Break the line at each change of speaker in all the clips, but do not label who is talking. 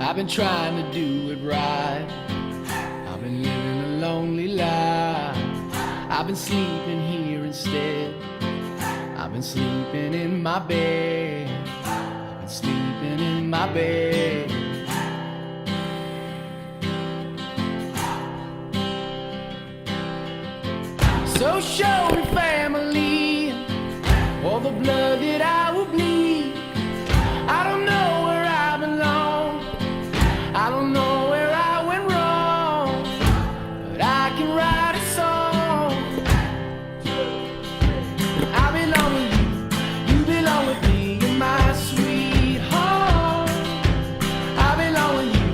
I've been trying to do it right. I've been living a lonely life. I've been sleeping here instead. I've been sleeping in my bed. I've been sleeping in my bed. So show me family, all the blood that I will bleed. I don't know where I belong, I don't know where I went wrong, but I can write a song. I belong with you, you belong with me, you're my sweetheart. I belong with you,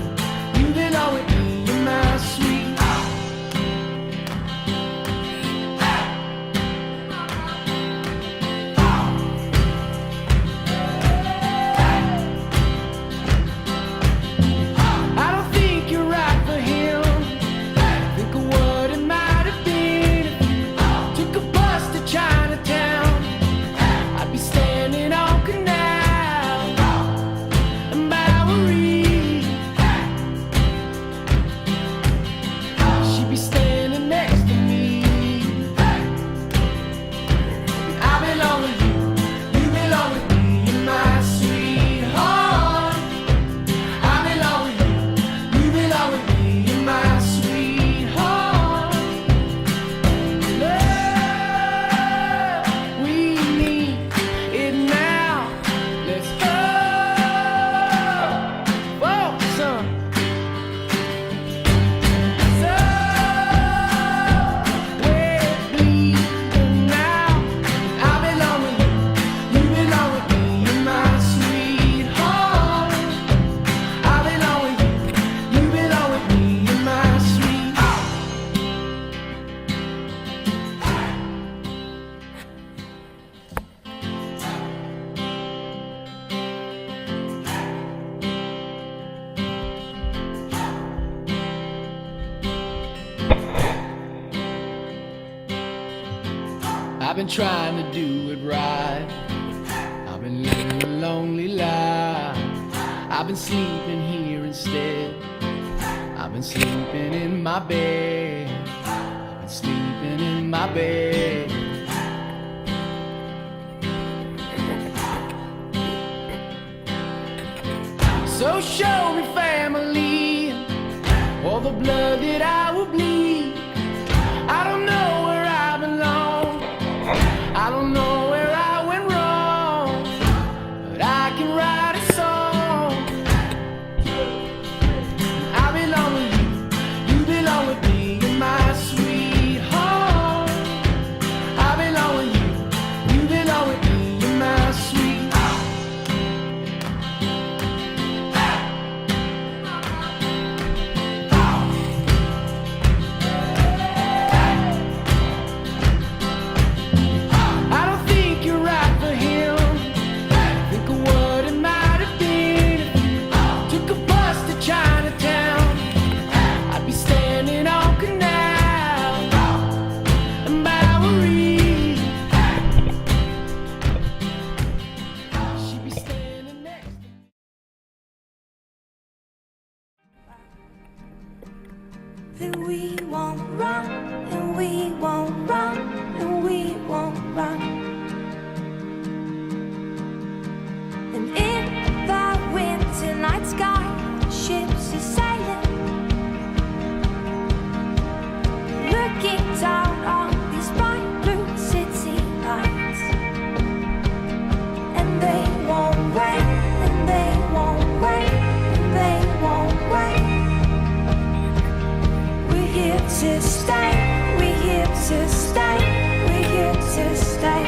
you belong with me, you're my sweetheart. I've been trying to do it right. I've been living a lonely life. I've been sleeping here instead. I've been sleeping in my bed. I've been sleeping in my bed. So show me family, all the blood that I will bleed. I don't know where I belong, I don't know where I went wrong, but I can write a song. I belong with you, you belong with me, you're my sweetheart. I belong with you, you belong with me, you're my sweetheart.
And we won't run, and we won't run, and we won't run. And in the winter night sky, ships are sailing, looking down on these bright blue city lights. And they won't wait, and they won't wait, and they won't wait. We're here to stay, we're here to stay, we're here to stay.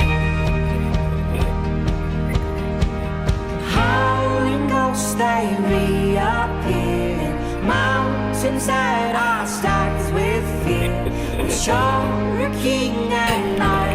Howling ghosts, they reappear in mountains that are stacked with fear. We shore a king and I